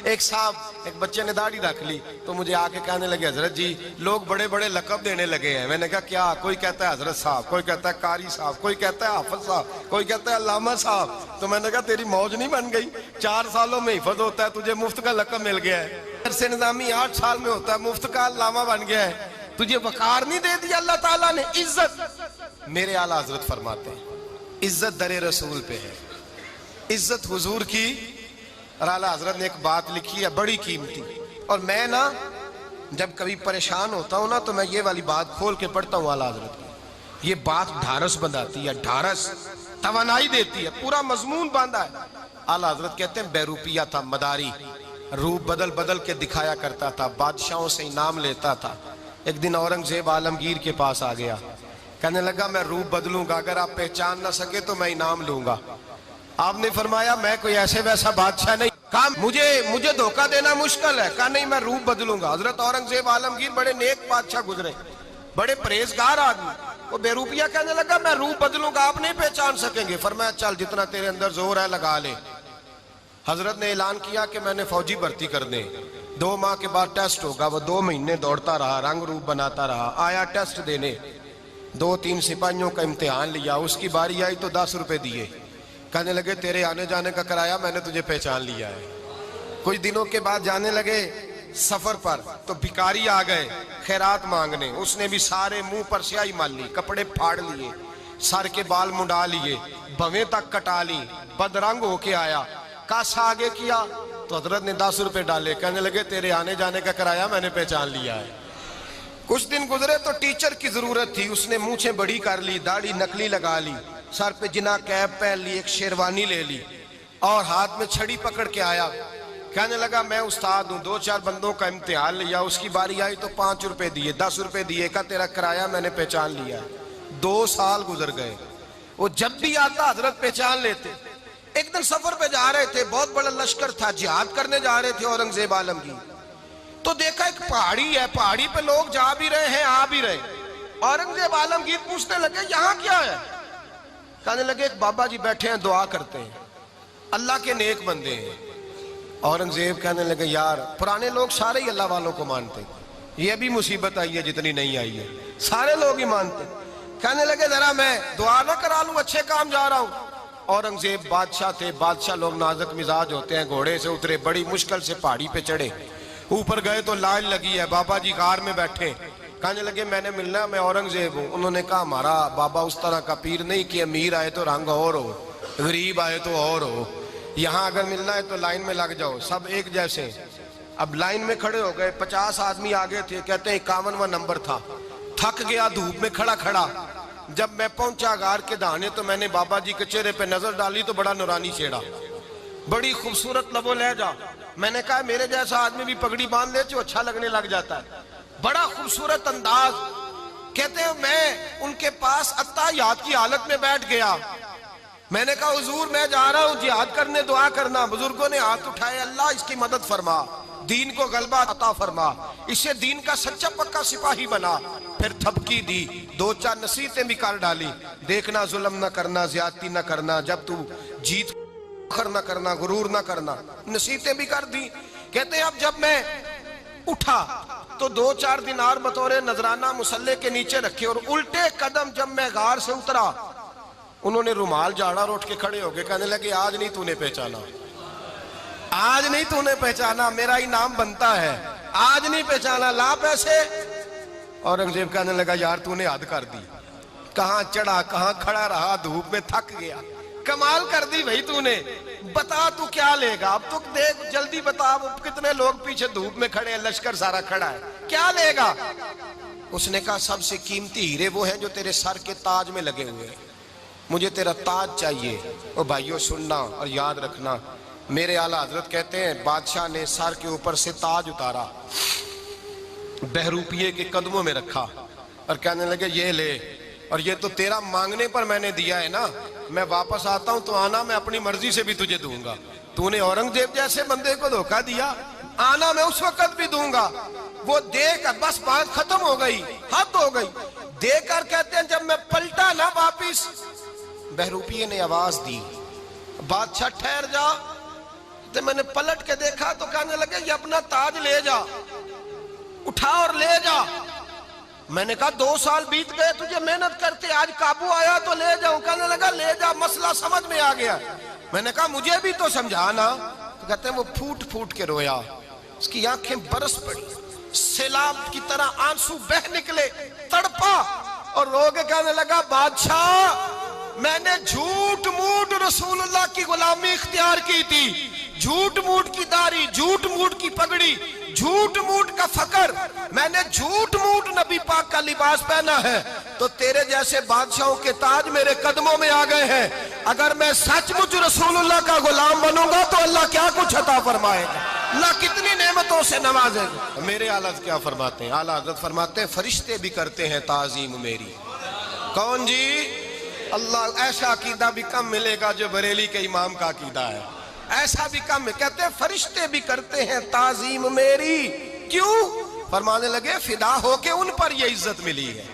ایک صاحب ایک بچے نے داڑھی رکھ لی تو مجھے آ کے کہنے لگے حضرت جی لوگ بڑے بڑے لقب دینے لگے ہیں. میں نے کہا کیا؟ کوئی کہتا ہے حضرت صاحب, کوئی کہتا ہے قاری صاحب, کوئی کہتا ہے حافظ صاحب, کوئی کہتا ہے علامہ صاحب. تو میں نے کہا تیری موج نہیں بن گئی؟ 4 سالوں میں حفظ ہوتا ہے, تجھے مفت کا لقب مل گیا ہے. درس نظامی 8 سال میں ہوتا ہے, مفت کا علامہ بن گیا ہے. تجھے وقار نہیں دے دیا اللہ تعالیٰ نے, عزت. میرے اعلیٰ حضرت فرماتے ہیں عزت در رسول پہ ہے, عزت حضور کی. اور اعلیٰ حضرت نے ایک بات لکھی ہے بڑی قیمتی, اور میں نا جب کبھی پریشان ہوتا ہوں نا تو میں یہ والی بات کھول کے پڑھتا ہوں اعلیٰ حضرت کی. یہ بات ڈھارس بندھاتی ہے, ڈھارس توانائی دیتی ہے, پورا مضمون باندھا ہے. اعلیٰ حضرت کہتے ہیں بیروپیہ تھا مداری, روپ بدل بدل کے دکھایا کرتا تھا, بادشاہوں سے انعام لیتا تھا. ایک دن اورنگزیب عالمگیر کے پاس آ گیا, کہنے لگا میں روپ بدلوں گا, اگر آپ پہچان نہ سکے تو میں انعام لوں گا. آپ نے فرمایا میں کوئی ایسے ویسا بادشاہ نہیں, کہا مجھے دھوکہ دینا مشکل ہے. کہا نہیں میں روپ بدلوں گا. حضرت اورنگزیب عالمگیر بڑے نیک بادشاہ گزرے, بڑے پرہیزگار آدمی. وہ بے روپیہ کہنے لگا میں روپ بدلوں گا, آپ نہیں پہچان سکیں گے. فرمایا چل جتنا تیرے اندر زور ہے لگا لے. حضرت نے اعلان کیا کہ میں نے فوجی بھرتی کر دیں, 2 ماہ کے بعد ٹیسٹ ہوگا. وہ 2 مہینے دوڑتا رہا, رنگ روپ بناتا رہا, آیا ٹیسٹ دینے, 2-3 سپاہیوں کا امتحان لیا. اس کی باری آئی تو 10 روپے دیے, کہنے لگے تیرے آنے جانے کا کرایہ میں نے تجھے پہچان لیا ہے. کچھ دنوں کے بعد جانے لگے سفر پر تو بھکاری آ گئے خیرات مانگنے. اس نے بھی سارے منہ پر سیاہی مال لی, کپڑے پھاڑ لیے, سر کے بال منڈا لیے, بھویں تک کٹا لی, بدرنگ ہو کے آیا. کاسا آگے کیا تو حضرت نے 10 روپے ڈالے, کہنے لگے تیرے آنے جانے کا کرایہ میں نے پہچان لیا ہے. کچھ دن گزرے تو ٹیچر کی ضرورت تھی, اس نے مونچھیں بڑی کر لی, داڑھی نکلی لگا لی, سر پہ جنا کیپ پہن لی, ایک شیروانی لے لی اور ہاتھ میں چھڑی پکڑ کے آیا. کہنے لگا میں استاد ہوں, 2-4 بندوں کا امتحان لیا, اس کی باری آئی تو 5 روپے دیے, 10 روپے دیے, کہا تیرا کرایہ میں نے پہچان لیا ہے. 2 سال گزر گئے, وہ جب بھی آتا حضرت پہچان لیتے. ایک دن سفر پہ جا رہے تھے, بہت بڑا لشکر تھا, جہاد کرنے جا رہے تھے اورنگزیب عالمگیر. تو دیکھا ایک پہاڑی ہے, پہاڑی پہ لوگ جا بھی رہے ہیں آ بھی رہے. اورنگزیب عالمگیر پوچھنے لگے یہاں کیا ہے؟ کہنے لگے ایک بابا جی بیٹھے ہیں دعا کرتے ہیں, اللہ کے نیک بندے ہیں. اورنگزیب کہنے لگے یار پرانے لوگ سارے ہی اللہ والوں کو مانتے, یہ بھی مصیبت آئی ہے جتنی نہیں آئی ہے, سارے لوگ ہی مانتے. کہنے لگے ذرا میں دعا نہ کرا لوں, اچھے کام جا رہا ہوں. اورنگزیب بادشاہ تھے, بادشاہ لوگ نازک مزاج ہوتے ہیں, گھوڑے سے اترے, بڑی مشکل سے پہاڑی پہ چڑھے, اوپر گئے تو لائن لگی ہے, بابا جی غار میں بیٹھے. کہنے لگے میں نے ملنا, میں اورنگزیب ہوں. انہوں نے کہا ہمارا بابا اس طرح کا پیر نہیں کہ امیر آئے تو رنگ اور ہو, غریب آئے تو اور ہو, یہاں اگر ملنا ہے تو لائن میں لگ جاؤ, سب ایک جیسے. اب لائن میں کھڑے ہو گئے, 50 آدمی آگے تھے, کہتے ہیں 51واں نمبر تھا. تھک گیا دھوپ میں کھڑا کھڑا. جب میں پہنچا غار کے دہانے تو میں نے بابا جی کے چہرے پہ نظر ڈالی تو بڑا نورانی چہرہ, بڑی خوبصورت لب و لہجہ. میں نے کہا میرے جیسا آدمی بھی پگڑی باندھ لے تو اچھا لگنے لگ جاتا ہے, بڑا خوبصورت انداز. کہتے ہیں میں ان کے پاس اتحیات کی حالت میں بیٹھ گیا. میں نے کہا حضور میں جا رہا ہوں جہاد کرنے, دعا کرنا. بزرگوں نے ہاتھ اٹھائے, اللہ اس کی مدد فرما, دین کو غلبہ عطا فرما, اسے دین کا سچا پکا سپاہی بنا. پھر تھپکی دی, 2-4 نصیحتیں بھی کر ڈالی, دیکھنا ظلم نہ کرنا, زیادتی نہ کرنا, جب تو جیت فخر نہ کرنا, غرور نہ کرنا, نصیحتیں بھی کر دی. کہتے ہیں اب جب میں اٹھا تو 2-4 دینار بطور نذرانہ مسلح کے نیچے رکھے, اور الٹے قدم جب میں غار سے اترا انہوں نے رومال جھاڑا اور اٹھ کے کھڑے ہو گئے. کہنے لگے آج نہیں تو نے پہچانا, آج نہیں تو نے پہچانا, میرا انعام بنتا ہے, آج نہیں پہچانا, لا پیسے. اورنگزیب کہنے لگا یار تو نے حد کر دی, کہاں چڑھا کہاں کھڑا رہا, دھوپ میں تھک گیا, کمال کر دی بھائی تو نے. بتا تو کیا لے گا, اب تو دیکھ جلدی بتا, اب کتنے لوگ پیچھے دھوپ میں کھڑے ہیں, لشکر سارا کھڑا ہے, کیا لے گا؟ اس نے کہا سب سے قیمتی ہیرے وہ ہیں جو تیرے سر کے تاج میں لگے ہوئے ہیں, مجھے تیرا تاج چاہیے. او بھائیو سننا اور یاد رکھنا, میرے اعلیٰ حضرت کہتے ہیں بادشاہ نے سر کے اوپر سے تاج اتارا, بہروپیے کے قدموں میں رکھا اور کہنے لگے یہ لے, اور یہ تو تیرا مانگنے پر میں نے دیا ہے نا, میں واپس آتا ہوں تو آنا میں اپنی مرضی سے بھی تجھے دوں گا. تو نے اورنگزیب جیسے بندے کو دھوکہ دیا, آنا میں اس وقت بھی دوں گا. وہ دے کر بس بات ختم ہو گئی, حد ہو گئی. دے کر کہتے ہیں جب میں پلٹا نا واپس, بہروپیے نے آواز دی بادشاہ ٹھہر جا, کہتے میں نے پلٹ کے دیکھا تو کہنے لگے یہ اپنا تاج لے جا، اٹھا اور لے جا۔ میں نے کہا 2 سال بیت گئے تجھے محنت کرتے، آج قابو آیا تو لے جاؤں۔ کہنے لگا لے جا، مسئلہ سمجھ میں آ گیا۔ میں نے کہا مجھے بھی تو سمجھانا۔ تو کہتے ہیں وہ پھوٹ پھوٹ کے رویا، اس کی آنکھیں برس پڑی، سیلاب کی طرح آنسو بہ نکلے، تڑپا اور رو کے کہنے لگا بادشاہ میں نے جھوٹ موٹ رسول اللہ کی غلامی اختیار کی تھی، جھوٹ موٹ کی داڑھی، جھوٹ موٹ کی پگڑی، جھوٹ موٹ کا فقر، میں نے جھوٹ موٹ نبی پاک کا لباس پہنا ہے، تو تیرے جیسے بادشاہوں کے تاج میرے قدموں میں آ گئے ہیں۔ اگر میں سچ مچ رسول اللہ کا غلام بنوں گا تو اللہ کیا کچھ عطا فرمائے گا، اللہ کتنی نعمتوں سے نوازے گا۔ میرے اعلیٰ حضرت کیا فرماتے ہیں؟ اعلیٰ حضرت فرماتے ہیں فرشتے بھی کرتے ہیں تعظیم میری۔ کون جی؟ اللہ۔ ایسا عقیدہ بھی کم ملے گا جو بریلی کے امام کا عقیدہ ہے، ایسا بھی کم۔ کہتے ہیں فرشتے بھی کرتے ہیں تعظیم میری، کیوں؟ فرمانے لگے فدا ہو کے ان پر یہ عزت ملی ہے۔